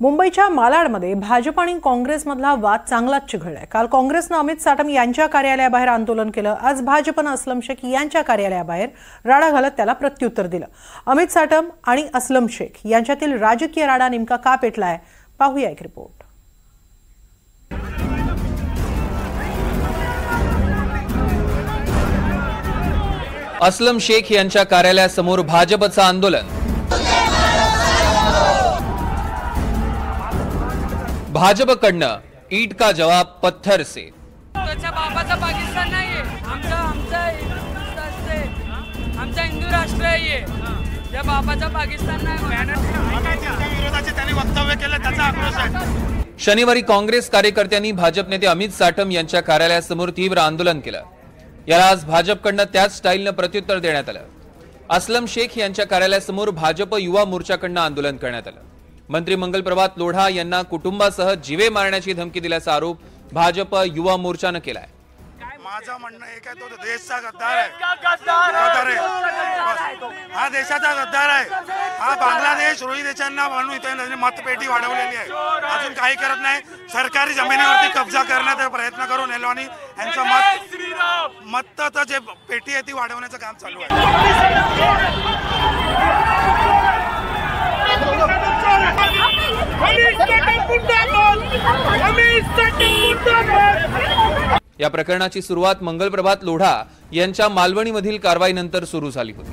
मुंबईच्या मालाडमध्ये भाजप आणि काँग्रेसमधला वाद चांगलाच चिघळलाय। काल काँग्रेसने अमित साटम यांच्या कार्यालयाबाहेर आंदोलन केलं। आज भाजपने असलम शेख यांच्या कार्यालयाबाहेर राडा घालत त्याला प्रत्युत्तर दिलं। अमित साटम आणि असलम शेख यांच्यातील राजकीय राडा नेमका का पेटलाय पाहूया एक रिपोर्ट। असलम शेख यांच्या कार्यालयासमोर भाजपचं आंदोलन। भाजपकडनं ईट का जवाब पत्थर से। बाबाचा पाकिस्तान नाहीये, आमचा हिंदू राष्ट्र आहे। त्या बाबाचा पाकिस्तान नाही। त्यांनी वक्तव्य केलं त्याचा आक्रोश आहे। शनिवारी काँग्रेस कार्यकर्त्यांनी भाजप नेते अमित साटम यांच्या कार्यालयासमोर तीव्र आंदोलन केलं। याला आज भाजपकडनं त्याच स्टाईलनं प्रत्युत्तर देण्यात आलं। असलम शेख यांच्या कार्यालयासमोर भाजप युवा मोर्चाकडनं आंदोलन करण्यात आलं। मंत्री मंगल प्रभात लोढा यांना कुटुंबासह जीवे मारण्याची धमकी दिल्याचा आरोप भाजप युवा मोर्चाने केलाय। माझं म्हणणं एक आहे, तो देशचा गद्दार आहे, हा देशाचा गद्दार आहे। हा बांगलादेश रोही देशांना म्हणून इथे मतपेटी वाढवलेली आहे, अजून काही करत नाही। सरकारी जमिनीवरती कब्जा करण्याचा प्रयत्न करून एलवानी यांचं मत जे पेटी आहे ती वाढवण्याचं काम चालू आहे। या प्रकरणाची सुरुवात मंगल प्रभात लोढा यांच्या मालवणीमधील कारवाईनंतर सुरू झाली होती।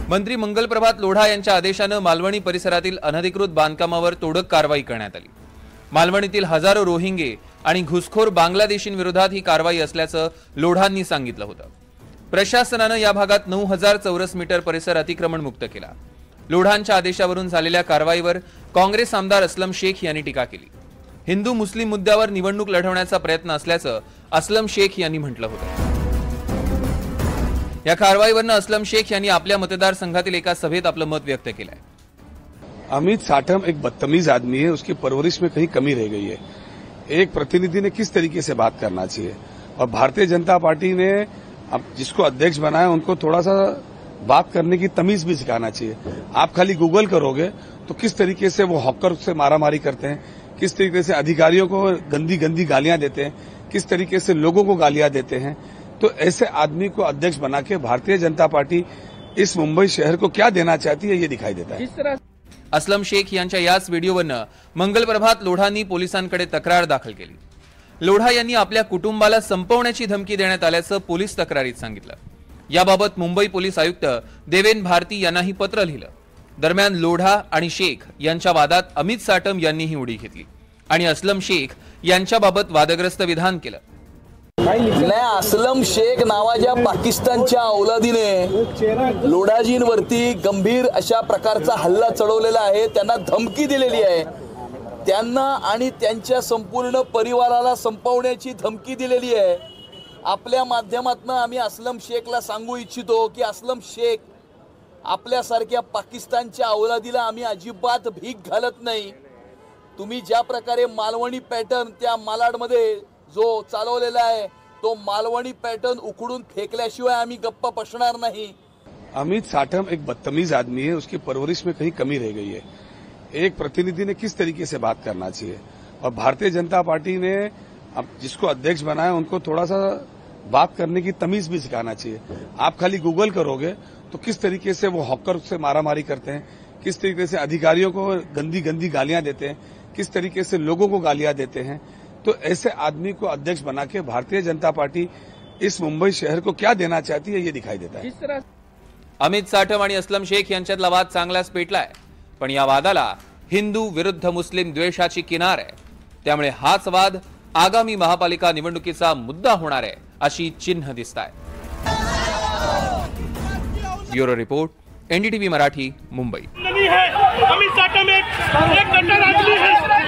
मंत्री मंगल प्रभात लोढा यांच्या आदेशाने मालवणी परिसरातील अनधिकृत बांधकामावर तोडक कारवाई करण्यात आली। मालवणीतील हजारो रोहिंगे आणि घुसखोर बांगलादेशींविरोधात ही कारवाई असल्याचं लोढांनी सांगितलं होतं। प्रशासनाने या भागात 9000 चौरस मीटर परिसर अतिक्रमण मुक्त केला। लोढांच्या आदेशावरून झालेल्या कारवाईवर काँग्रेस आमदार असलम शेख यांनी टीका केली। हिंदू मुस्लिम मुद्द्यावर निवडणूक लढवण्याचा प्रयत्न असल्याचं असलम शेख यांनी म्हटलं होतं। या कारवाईवरून असलम शेख यांनी आपल्या मतदारसंघातील एका सभेत आपलं मत व्यक्त केलंय। अमित साटम एक बदतमीज आदमी है, उसकी परवरिश में कहीं कमी रह गई है। एक प्रतिनिधि ने किस तरीके से बात करना चाहिए, और भारतीय जनता पार्टी ने अब जिसको अध्यक्ष बनाया उनको थोड़ा सा बात करने की तमीज भी सिखाना चाहिए। आप खाली गूगल करोगे तो किस तरीके से वो हॉकर से मारामारी करते हैं, किस तरीके से अधिकारियों को गंदी गंदी गालियां देते हैं, किस तरीके से लोगों को गालियां देते हैं। तो ऐसे आदमी को अध्यक्ष बना के भारतीय जनता पार्टी इस मुंबई शहर को क्या देना चाहती है ये दिखाई देता है। असलम शेख यांच्या याच व्हिडिओवरनं मंगल प्रभात लोढांनी पोलिसांकडे तक्रार दाखल केली। लोढा यांनी आपल्या कुटुंबाला संपवण्याची धमकी देण्यात आल्याचं पोलीस तक्रारीत सांगितलं। याबाबत मुंबई पोलीस आयुक्त देवेन भारती यांनाही पत्र लिहिलं। दरम्यान लोढा आणि शेख यांच्या वादात अमित साटम यांनीही उडी घेतली आणि असलम शेख यांच्याबाबत वादग्रस्त विधान केलं। असलम शेख नावाच्या पाकिस्तानच्या औलादीने लोढाजींवरती गंभीर अशा प्रकारचा हल्ला चढवलेला आहे, त्यांना धमकी दिलेली आहे, त्यांना आणि त्यांच्या संपूर्ण परिवाराला संपवण्याची धमकी दिलेली आहे। आपल्या माध्यमातून आम्ही असलम शेखला सांगू इच्छितो की असलम शेख, आपल्यासारख्या पाकिस्तानच्या औलादीला आम्ही अजिबात भीक घालत नाही। तुम्ही ज्या प्रकारे मालवणी पॅटर्न त्या मालाडमध्ये जो चालवलेला आहे तो मालवणी पॅटर्न उखडून फेकल्याशिवाय आम्ही गप्प बसणार नहीं। अमित साटम एक बदतमीज आदमी है, उसकी परवरिश में कहीं कमी रह गई है। एक प्रतिनिधि ने किस तरीके से बात करना चाहिए, और भारतीय जनता पार्टी ने अब जिसको अध्यक्ष बनाया उनको थोड़ा सा बात करने की तमीज भी सिखाना चाहिए। आप खाली गूगल करोगे तो किस तरीके से वो हॉकर से मारामारी करते हैं, किस तरीके से अधिकारियों को गंदी गंदी गालियां देते हैं, किस तरीके से लोगों को गालियां देते हैं। तो ऐसे आदमी को अध्यक्ष बना के भारतीय जनता पार्टी इस मुंबई शहर को क्या देना चाहती है ये दिखाई देता है। अमित साटम आणि असलम शेख यांच्यातला वाद चांगलाच पेटलाय, पण या वादाला हिंदू विरुद्ध मुस्लिम द्वेषाची किनार आहे। त्यामुळे हाच वाद आगामी महापालिका निवडणुकीचा मुद्दा होणार आहे अशी चिन्ह दिसताय। Bureau report, NDTV Marathi, Mumbai. Amit Satam एक गद्दार आदमी है।